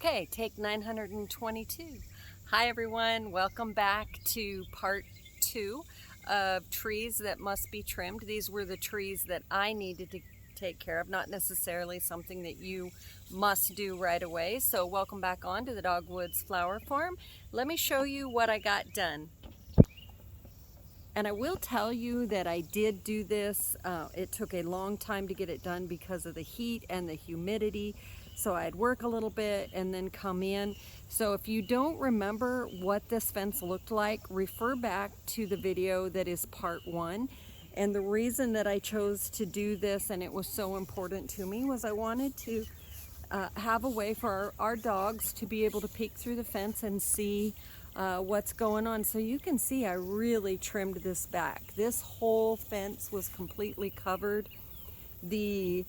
Okay, take 922. Hi everyone, welcome back to part 2 of trees that must be trimmed. These were the trees that I needed to take care of, not necessarily something that you must do right away. So welcome back on to the Dogwoods Flower Farm. Let me show you what I got done. And I will tell you that I did do this. It took a long time to get it done because of the heat and the humidity. So I'd work a little bit and then come in. So if you don't remember what this fence looked like, refer back to the video that is part 1. And the reason that I chose to do this, and it was so important to me, was I wanted to have a way for our dogs to be able to peek through the fence and see what's going on. So you can see I really trimmed this back. This whole fence was completely covered. The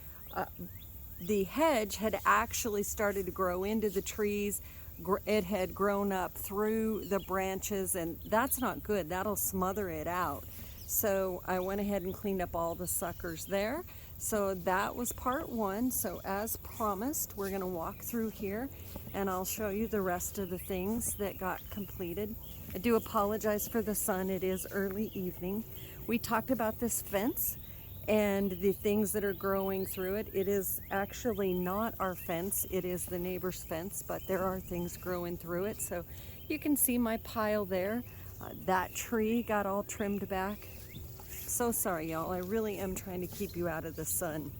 hedge had actually started to grow into the trees. It had grown up through the branches, and that's not good. That'll smother it out. So I went ahead and cleaned up all the suckers there. So that was part 1. So as promised, we're going to walk through here and I'll show you the rest of the things that got completed. I do apologize for the sun. It is early evening. We talked about this fence and the things that are growing through it. It is actually not our fence. It is the neighbor's fence, but there are things growing through it. So you can see my pile there. That tree got all trimmed back. So sorry, y'all. I really am trying to keep you out of the sun.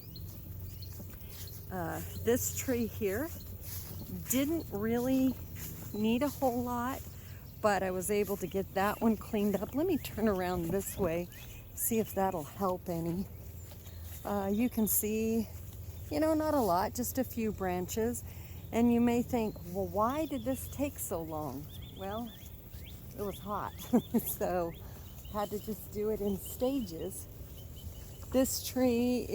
This tree here didn't really need a whole lot, but I was able to get that one cleaned up. Let me turn around this way, see if that'll help any. You can see, not a lot, just a few branches. And you may think, well, why did this take so long? Well, it was hot, so had to just do it in stages. This tree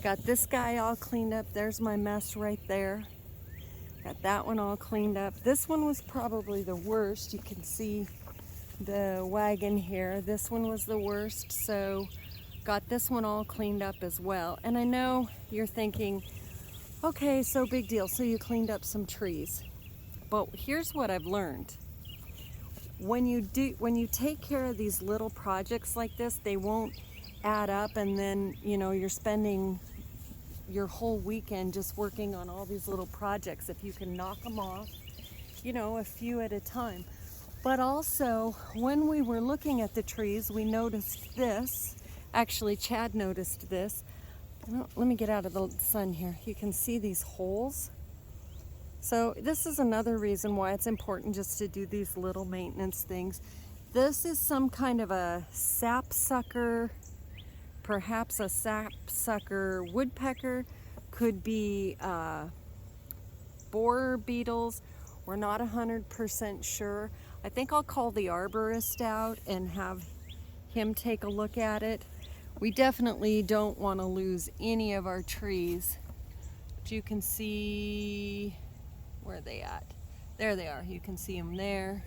got this guy all cleaned up. There's my mess right there. Got that one all cleaned up. This one was probably the worst. You can see the wagon here. This one was the worst, so got this one all cleaned up as well. And I know you're thinking, okay, so big deal. So you cleaned up some trees. But here's what I've learned. When you take care of these little projects like this, they won't add up, and then you're spending your whole weekend just working on all these little projects. If you can knock them off, a few at a time. But also, when we were looking at the trees, we noticed this. Actually, Chad noticed this. Let me get out of the sun here. You can see these holes. So this is another reason why it's important just to do these little maintenance things. This is some kind of a sapsucker, perhaps a sapsucker woodpecker, could be borer beetles. We're not 100% sure. I think I'll call the arborist out and have him take a look at it. We definitely don't want to lose any of our trees. But you can see, where are they at? There they are. You can see them there,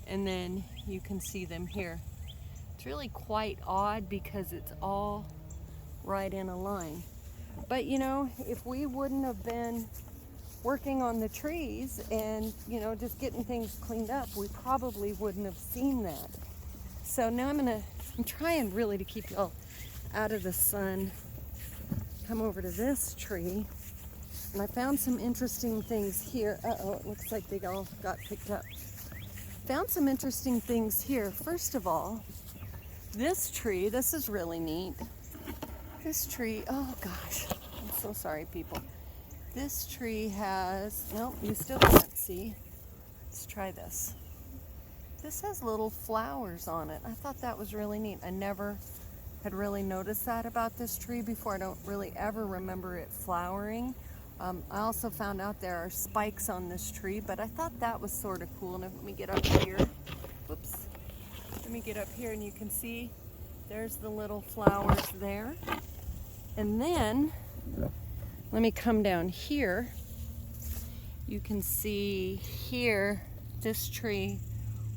and then you can see them here. It's really quite odd because it's all right in a line. But if we wouldn't have been working on the trees and just getting things cleaned up, we probably wouldn't have seen that. So now I'm trying really to keep y'all out of the sun. Come over to this tree. And I found some interesting things here. Uh-oh, it looks like they all got picked up. Found some interesting things here. First of all, this tree, this is really neat. This tree, oh gosh, I'm so sorry, people. This tree has, no, you still can't see. Let's try this. This has little flowers on it. I thought that was really neat. I never had really noticed that about this tree before. I don't really ever remember it flowering. I also found out there are spikes on this tree, but I thought that was sort of cool. And let me get up here. Whoops. Let me get up here and you can see there's the little flowers there. And then, let me come down here. You can see here, this tree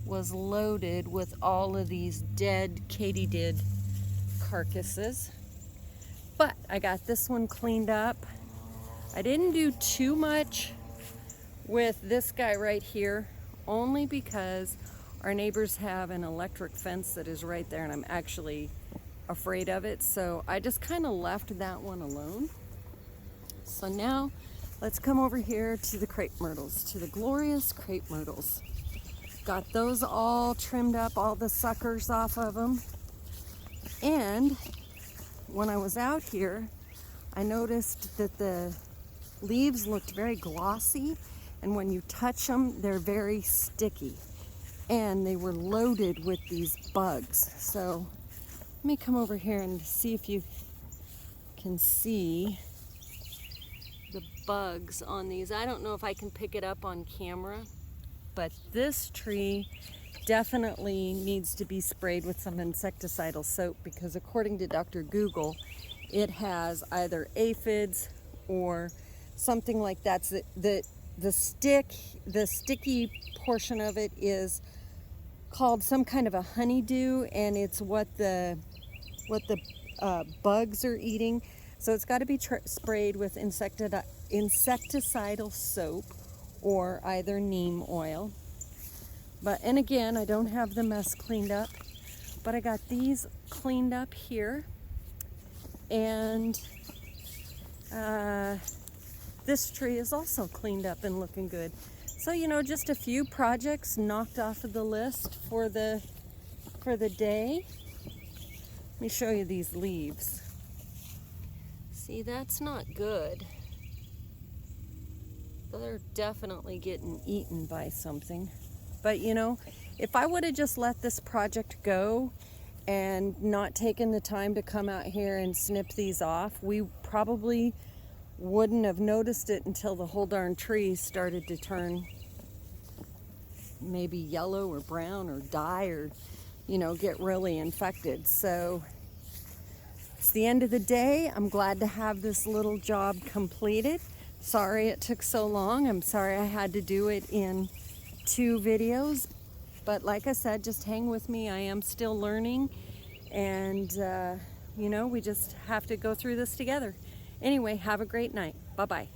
was loaded with all of these dead katydid carcasses. But I got this one cleaned up. I didn't do too much with this guy right here, only because our neighbors have an electric fence that is right there and I'm actually afraid of it. So I just kind of left that one alone. So now let's come over here to the crepe myrtles, to the glorious crepe myrtles. Got those all trimmed up, all the suckers off of them. And when I was out here, I noticed that the leaves looked very glossy, and when you touch them, they're very sticky. And they were loaded with these bugs. So let me come over here and see if you can see the bugs on these. I don't know if I can pick it up on camera, but this tree definitely needs to be sprayed with some insecticidal soap, because according to Dr. Google, it has either aphids or something like that. The sticky portion of it is called some kind of a honeydew, and it's what the bugs are eating. So it's got to be sprayed with insecticidal soap or either neem oil. And again, I don't have the mess cleaned up, but I got these cleaned up here. And this tree is also cleaned up and looking good. So, you know, just a few projects knocked off of the list for the day. Let me show you these leaves. See, that's not good. They're definitely getting eaten by something. But you know, if I would have just let this project go and not taken the time to come out here and snip these off, we probably wouldn't have noticed it until the whole darn tree started to turn maybe yellow or brown or die, or, you know, get really infected. So it's the end of the day. I'm glad to have this little job completed. Sorry it took so long. I'm sorry I had to do it in 2 videos. But like I said, just hang with me. I am still learning. And, you know, we just have to go through this together. Anyway, have a great night. Bye-bye.